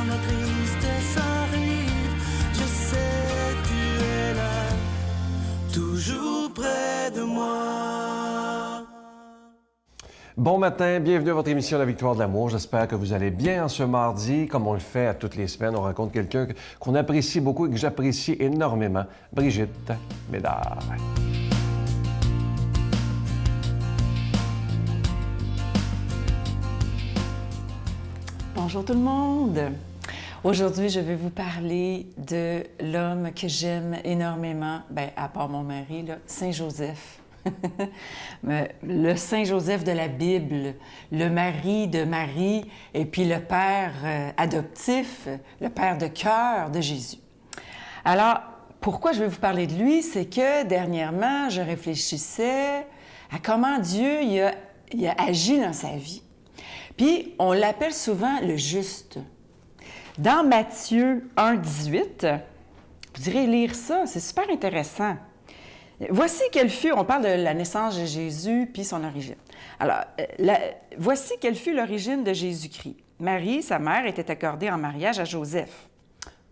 la tristesse arrive, je sais tu es là, toujours près de moi. Bon matin, bienvenue à votre émission La Victoire de l'amour. J'espère que vous allez bien en ce mardi. Comme on le fait à toutes les semaines, on rencontre quelqu'un qu'on apprécie beaucoup et que j'apprécie énormément, Brigitte Médard. Bonjour tout le monde! Aujourd'hui, je vais vous parler de l'homme que j'aime énormément, à part mon mari, là, Saint Joseph. Le Saint Joseph de la Bible, le mari de Marie et puis le père adoptif, le père de cœur de Jésus. Alors, pourquoi je vais vous parler de lui? C'est que dernièrement, je réfléchissais à comment Dieu il a agi dans sa vie. Puis, on l'appelle souvent le juste. Dans Matthieu 1, 18, vous irez lire ça, c'est super intéressant. Voici quelle fut, on parle de la naissance de Jésus puis son origine. Alors, voici quelle fut l'origine de Jésus-Christ. Marie, sa mère, était accordée en mariage à Joseph.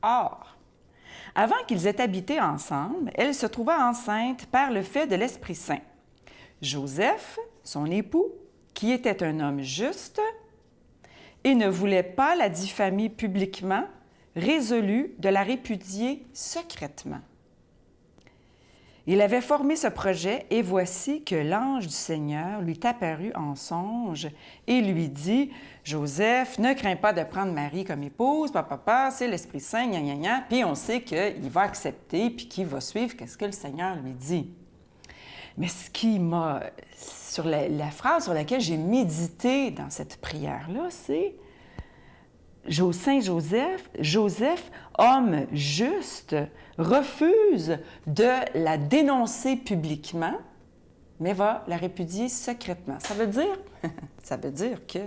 Or, avant qu'ils aient habité ensemble, elle se trouva enceinte par le fait de l'Esprit Saint. Joseph, son époux, qui était un homme juste et ne voulait pas la diffamer publiquement, résolut de la répudier secrètement. Il avait formé ce projet et voici que l'ange du Seigneur lui apparut en songe et lui dit « Joseph, ne crains pas de prendre Marie comme épouse, papa, c'est l'Esprit Saint, gna gna gna. » Puis on sait qu'il va accepter puis qu'il va suivre ce que le Seigneur lui dit. Mais ce qui m'a... sur la phrase sur laquelle j'ai médité dans cette prière-là, c'est Saint Joseph, homme juste, refuse de la dénoncer publiquement, mais va la répudier secrètement. Ça veut dire que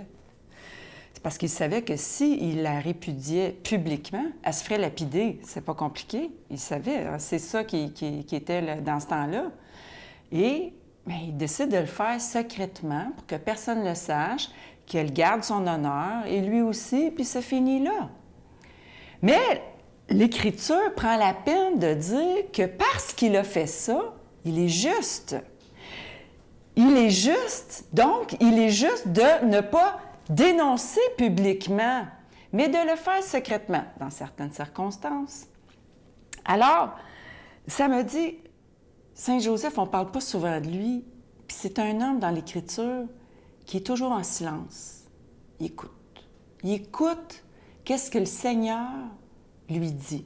c'est parce qu'il savait que s'il la répudiait publiquement, elle se ferait lapider. C'est pas compliqué. Il savait, c'est ça qui était là, dans ce temps-là. Et il décide de le faire secrètement pour que personne ne le sache, qu'elle garde son honneur, et lui aussi, puis ça finit là. Mais l'Écriture prend la peine de dire que parce qu'il a fait ça, il est juste. Il est juste, donc il est juste de ne pas dénoncer publiquement, mais de le faire secrètement, dans certaines circonstances. Alors, ça me dit, Saint Joseph, on ne parle pas souvent de lui, puis c'est un homme dans l'Écriture qui est toujours en silence. Il écoute. Il écoute qu'est-ce que le Seigneur lui dit.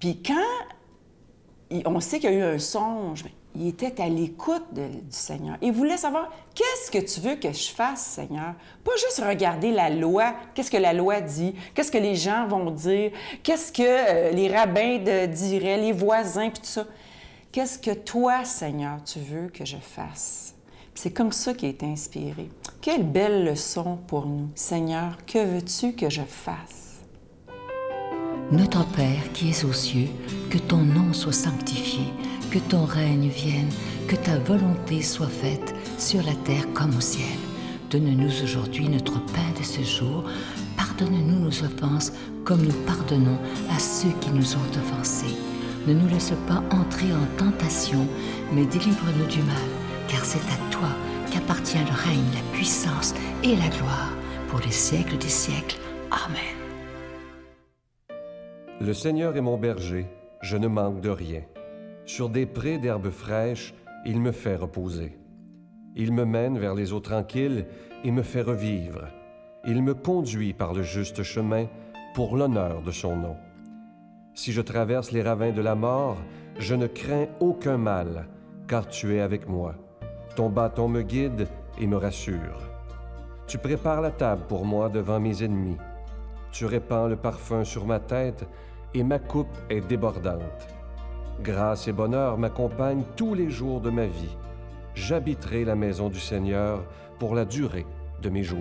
Puis quand on sait qu'il y a eu un songe, il était à l'écoute du Seigneur. Il voulait savoir, qu'est-ce que tu veux que je fasse, Seigneur? Pas juste regarder la loi, qu'est-ce que la loi dit, qu'est-ce que les gens vont dire, qu'est-ce que les rabbins diraient, les voisins, puis tout ça. Qu'est-ce que toi, Seigneur, tu veux que je fasse? C'est comme ça qu'il a été inspiré. Quelle belle leçon pour nous. Seigneur, que veux-tu que je fasse? Notre Père qui es aux cieux, que ton nom soit sanctifié, que ton règne vienne, que ta volonté soit faite sur la terre comme au ciel. Donne-nous aujourd'hui notre pain de ce jour. Pardonne-nous nos offenses comme nous pardonnons à ceux qui nous ont offensés. Ne nous laisse pas entrer en tentation, mais délivre-nous du mal. Car c'est à toi qu'appartient le règne, la puissance et la gloire pour les siècles des siècles. Amen. Le Seigneur est mon berger, je ne manque de rien. Sur des prés d'herbes fraîches, il me fait reposer. Il me mène vers les eaux tranquilles et me fait revivre. Il me conduit par le juste chemin pour l'honneur de son nom. Si je traverse les ravins de la mort, je ne crains aucun mal, car tu es avec moi. Ton bâton me guide et me rassure. Tu prépares la table pour moi devant mes ennemis. Tu répands le parfum sur ma tête et ma coupe est débordante. Grâce et bonheur m'accompagnent tous les jours de ma vie. J'habiterai la maison du Seigneur pour la durée de mes jours.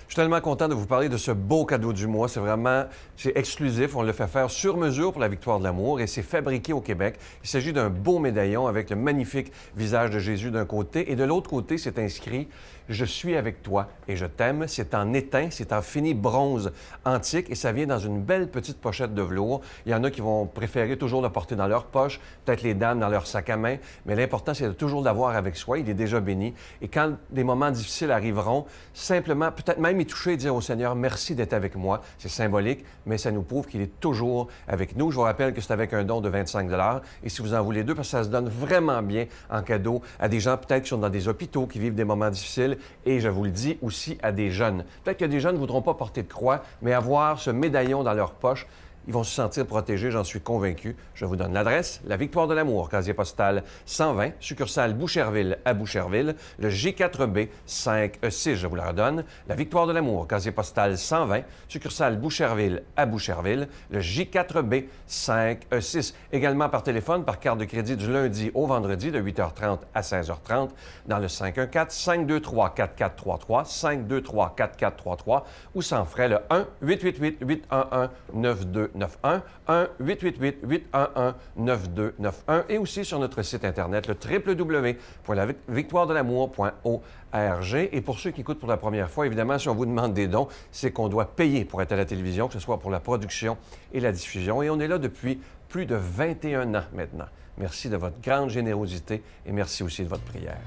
Je suis tellement content de vous parler de ce beau cadeau du mois. C'est exclusif. On le fait faire sur mesure pour la Victoire de l'amour et c'est fabriqué au Québec. Il s'agit d'un beau médaillon avec le magnifique visage de Jésus d'un côté et de l'autre côté, c'est inscrit Je suis avec toi et je t'aime. C'est en étain, c'est en fini bronze antique et ça vient dans une belle petite pochette de velours. Il y en a qui vont préférer toujours le porter dans leur poche, peut-être les dames dans leur sac à main, mais l'important, c'est de toujours l'avoir avec soi. Il est déjà béni. Et quand des moments difficiles arriveront, simplement, peut-être même y toucher et dire au Seigneur, merci d'être avec moi. C'est symbolique, mais ça nous prouve qu'il est toujours avec nous. Je vous rappelle que c'est avec un don de 25 $ et si vous en voulez deux, parce que ça se donne vraiment bien en cadeau à des gens peut-être qui sont dans des hôpitaux, qui vivent des moments difficiles et je vous le dis aussi à des jeunes. Peut-être que des jeunes ne voudront pas porter de croix, mais avoir ce médaillon dans leur poche, ils vont se sentir protégés, j'en suis convaincu. Je vous donne l'adresse, la Victoire de l'Amour, casier postal 120, succursale Boucherville à Boucherville, le J4B 5E6, je vous la redonne. La Victoire de l'Amour, casier postal 120, succursale Boucherville à Boucherville, le J4B 5E6. Également par téléphone, par carte de crédit du lundi au vendredi de 8h30 à 16h30 dans le 514-523-4433, 523-4433 ou sans frais le 1-888-811-9291, 1-888-811-9291 et aussi sur notre site Internet, le www.lavictoiredelamour.org. Et pour ceux qui écoutent pour la première fois, évidemment, si on vous demande des dons, c'est qu'on doit payer pour être à la télévision, que ce soit pour la production et la diffusion. Et on est là depuis plus de 21 ans maintenant. Merci de votre grande générosité et merci aussi de votre prière.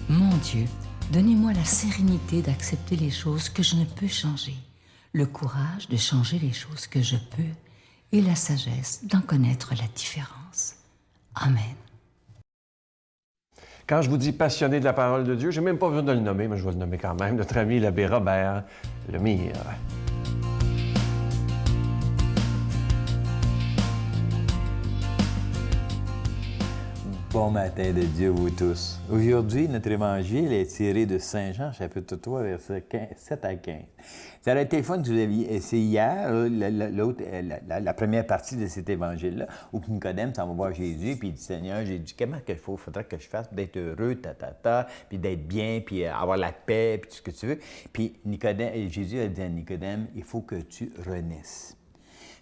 Mon Dieu, donnez-moi la sérénité d'accepter les choses que je ne peux changer, le courage de changer les choses que je peux et la sagesse d'en connaître la différence. Amen. Quand je vous dis passionné de la parole de Dieu, je n'ai même pas besoin de le nommer, mais je vais le nommer quand même, notre ami l'abbé Robert Lemire. Bon matin de Dieu, vous tous. Aujourd'hui, notre évangile est tiré de Saint Jean, chapitre 3, versets 7 à 15. Ça aurait été le fun si vous aviez essayé hier, la première partie de cet évangile-là, où Nicodème s'en va voir Jésus, puis il dit, Seigneur, j'ai dit, comment qu'il faudrait que je fasse d'être heureux, puis d'être bien, puis avoir la paix, puis tout ce que tu veux. Puis Jésus a dit à Nicodème, il faut que tu renaisses.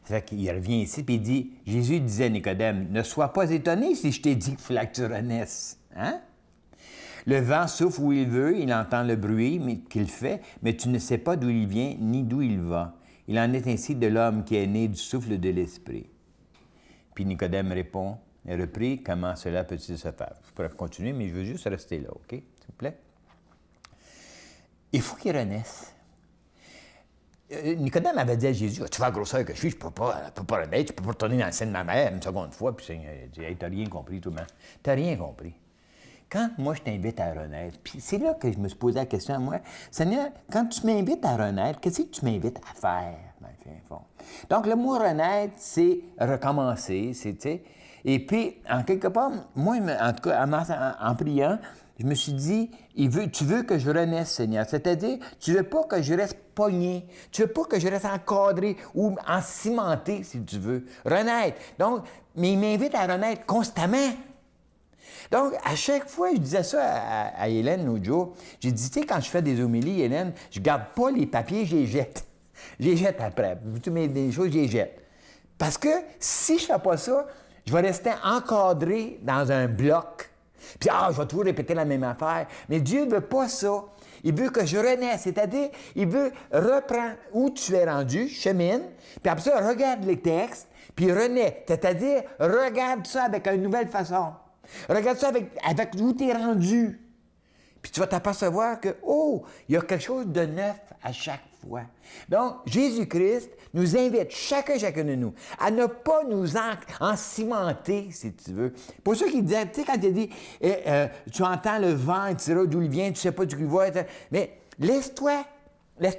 C'est qu'il revient ici, puis il dit, Jésus disait à Nicodème, ne sois pas étonné si je t'ai dit qu'il fallait que tu renaisses. Hein? Le vent souffle où il veut, il entend le bruit qu'il fait, mais tu ne sais pas d'où il vient ni d'où il va. Il en est ainsi de l'homme qui est né du souffle de l'Esprit. Puis Nicodème reprit, comment cela peut-il se faire? Je pourrais continuer, mais je veux juste rester là, OK? S'il vous plaît. Il faut qu'il renaisse. Nicodème avait dit à Jésus, tu vas grosseur que je suis, je ne peux pas renaître, je ne peux pas retourner dans le sein de ma mère une seconde fois. Puis Seigneur a dit, hey, t'as rien compris, toi, man. T'as rien compris. Quand moi, je t'invite à renaître, puis c'est là que je me suis posé la question à moi, Seigneur, quand tu m'invites à renaître, qu'est-ce que tu m'invites à faire, dans le fin fond? Donc, le mot renaître, c'est recommencer, tu sais. Et puis, en quelque part, moi, en tout cas, en priant, je me suis dit, tu veux que je renaisse, Seigneur. C'est-à-dire, tu veux pas que je reste pogné. Tu veux pas que je reste encadré ou encimenté, si tu veux. Renaître. Donc, mais il m'invite à renaître constamment. Donc, à chaque fois, je disais ça à Hélène l'autre jour. J'ai dit, tu sais, quand je fais des homélies, Hélène, je garde pas les papiers, je les jette. Je les jette après. Toutes mes choses, je les jette. Parce que si je fais pas ça, je vais rester encadré dans un bloc. Puis, je vais toujours répéter la même affaire. Mais Dieu ne veut pas ça. Il veut que je renaisse. C'est-à-dire, il veut reprendre où tu es rendu, chemine, puis après ça, regarde les textes, puis renaît. C'est-à-dire, regarde ça avec une nouvelle façon. Regarde ça avec où tu es rendu. Puis tu vas t'apercevoir que, il y a quelque chose de neuf à chaque fois. Donc, Jésus-Christ nous invite, chacun de nous, à ne pas nous encimenter, si tu veux. Pour ceux qui disaient, tu sais, quand il dit, tu entends le vent, tu sais d'où il vient, tu ne sais pas d'où il va, mais laisse-toi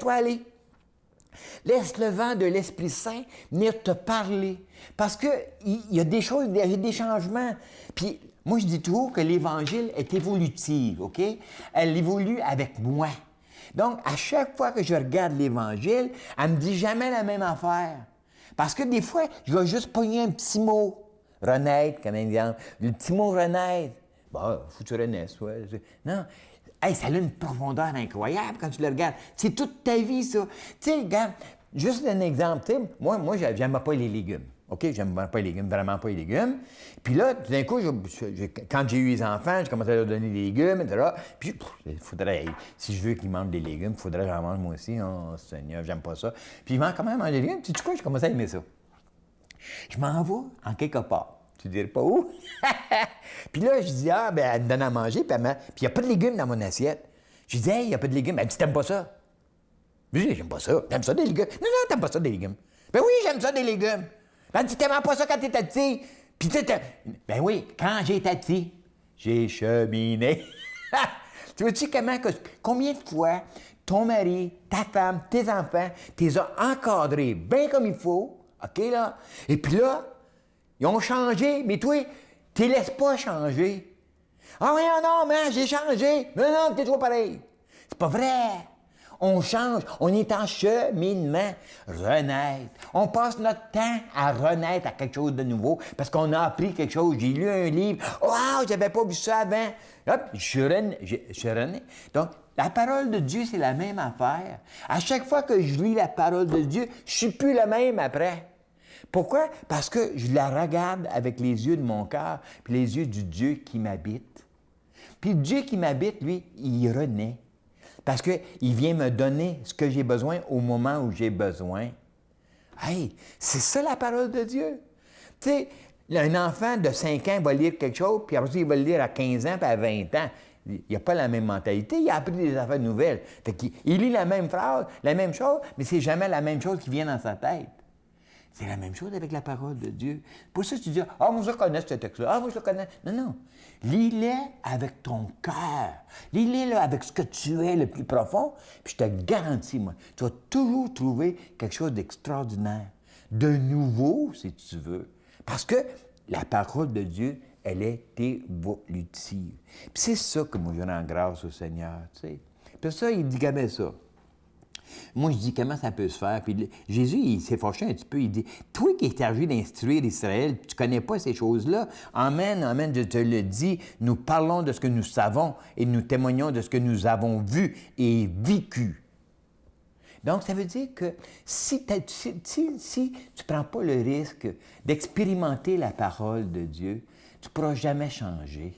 aller. Laisse le vent de l'Esprit Saint venir te parler. Parce qu'il y a des choses, il y a des changements. Puis, moi, je dis toujours que l'Évangile est évolutive, OK? Elle évolue avec moi. Donc, à chaque fois que je regarde l'Évangile, elle ne me dit jamais la même affaire. Parce que des fois, je vais juste pogner un petit mot. Renaître, comme exemple. Le petit mot renaître. Bon, faut que tu renaisses, ouais. Non. Hey, ça a une profondeur incroyable quand tu le regardes. C'est toute ta vie, ça. Tu sais, regarde, juste un exemple. Tu sais, moi, j'aime pas les légumes. OK, j'aime pas les légumes, vraiment pas les légumes. Puis là, tout d'un coup, quand j'ai eu les enfants, j'ai commencé à leur donner des légumes, etc. Puis, il faudrait, si je veux qu'ils mangent des légumes, il faudrait que j'en mange moi aussi. Oh, Seigneur, j'aime pas ça. Puis ils mangent quand même manger des légumes. Tu sais quoi, j'ai commencé à aimer ça. Je m'en vais en quelque part. Tu dirais pas où? Puis là, je dis, elle me donne à manger, puis il n'y a pas de légumes dans mon assiette. Je dis, hey, il n'y a pas de légumes. Elle dit, t'aimes pas ça? Je dis, j'aime pas ça. T'aimes ça des légumes? Non, t'aimes pas ça des légumes. Ben oui, j'aime ça des légumes. Ben, tu t'aimes pas ça quand t'étais petit. Puis tu sais, ben oui, quand j'étais petit, j'ai cheminé. Tu vois-tu combien de fois ton mari, ta femme, tes enfants, t'es as encadrés bien comme il faut, OK, là? Et puis là, ils ont changé, mais toi, tu les laisses pas changer. Ah oui, non, mais j'ai changé. Non, t'es toujours pareil. C'est pas vrai. On change, on est en cheminement, renaître. On passe notre temps à renaître à quelque chose de nouveau parce qu'on a appris quelque chose. J'ai lu un livre, wow, j'avais pas vu ça avant. Hop, je suis rené. Donc, la parole de Dieu, c'est la même affaire. À chaque fois que je lis la parole de Dieu, je suis plus le même après. Pourquoi? Parce que je la regarde avec les yeux de mon cœur puis les yeux du Dieu qui m'habite. Puis le Dieu qui m'habite, lui, il renaît. Parce qu'il vient me donner ce que j'ai besoin au moment où j'ai besoin. Hey, c'est ça la parole de Dieu. Tu sais, un enfant de 5 ans va lire quelque chose, puis après ça, il va le lire à 15 ans, puis à 20 ans. Il n'a pas la même mentalité, il a appris des affaires nouvelles. Fait qu'il lit la même phrase, la même chose, mais c'est jamais la même chose qui vient dans sa tête. C'est la même chose avec la parole de Dieu. Pour ça, tu dis, moi, je connais ce texte-là. Moi, je le connais. Non. Lis-les avec ton cœur. Lis-les avec ce que tu es le plus profond. Puis je te garantis, moi, tu vas toujours trouver quelque chose d'extraordinaire, de nouveau, si tu veux. Parce que la parole de Dieu, elle est évolutive. Puis c'est ça que moi, je rends grâce au Seigneur, tu sais. Puis ça, il dit jamais ça. Moi, je dis, comment ça peut se faire? Puis Jésus, il s'est fâché un petit peu. Il dit, toi qui es chargé d'instruire Israël, tu ne connais pas ces choses-là. Amen, je te le dis, nous parlons de ce que nous savons et nous témoignons de ce que nous avons vu et vécu. Donc, ça veut dire que si tu ne prends pas le risque d'expérimenter la parole de Dieu, tu ne pourras jamais changer.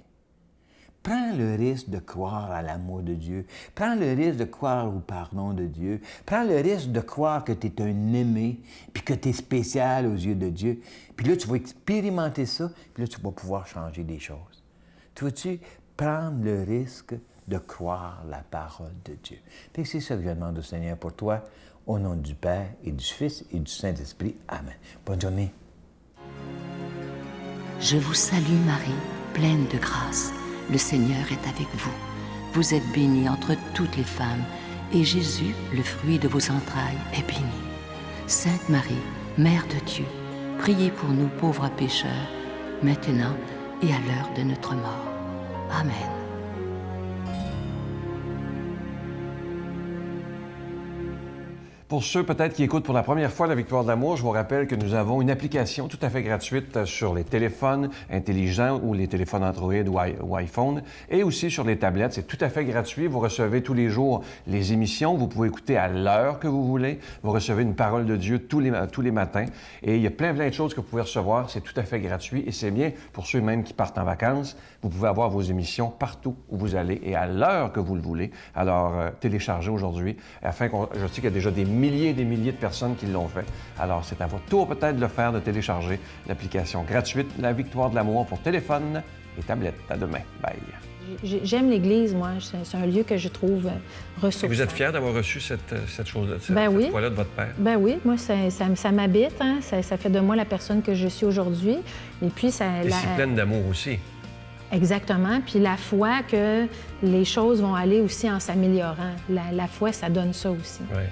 Prends le risque de croire à l'amour de Dieu. Prends le risque de croire au pardon de Dieu. Prends le risque de croire que tu es un aimé, puis que tu es spécial aux yeux de Dieu. Puis là, tu vas expérimenter ça, puis là, tu vas pouvoir changer des choses. Tu vois-tu? Prendre le risque de croire la parole de Dieu. Puis c'est ça que je demande au Seigneur pour toi, au nom du Père et du Fils et du Saint-Esprit. Amen. Bonne journée. Je vous salue Marie, pleine de grâce. Le Seigneur est avec vous. Vous êtes bénie entre toutes les femmes, et Jésus, le fruit de vos entrailles, est béni. Sainte Marie, Mère de Dieu, priez pour nous pauvres pécheurs, maintenant et à l'heure de notre mort. Amen. Pour ceux peut-être qui écoutent pour la première fois la Victoire de l'amour, je vous rappelle que nous avons une application tout à fait gratuite sur les téléphones intelligents ou les téléphones Android ou iPhone et aussi sur les tablettes. C'est tout à fait gratuit. Vous recevez tous les jours les émissions. Vous pouvez écouter à l'heure que vous voulez. Vous recevez une parole de Dieu tous les matins. Et il y a plein de choses que vous pouvez recevoir. C'est tout à fait gratuit et c'est bien pour ceux même qui partent en vacances. Vous pouvez avoir vos émissions partout où vous allez et à l'heure que vous le voulez. Alors, téléchargez aujourd'hui afin qu'on... Je sais qu'il y a déjà des milliers et des milliers de personnes qui l'ont fait. Alors, c'est à votre tour peut-être de le faire, de télécharger l'application gratuite La Victoire de l'amour pour téléphone et tablette. À demain. Bye. J'aime l'Église, moi. C'est un lieu que je trouve ressourçant. Et vous êtes fière d'avoir reçu cette chose-là, cette foi-là de votre père? Ben oui, moi, ça m'habite. Hein? Ça fait de moi la personne que je suis aujourd'hui. Et puis, ça... Et c'est pleine d'amour aussi. Exactement. Puis la foi que les choses vont aller aussi en s'améliorant. La foi, ça donne ça aussi. Oui.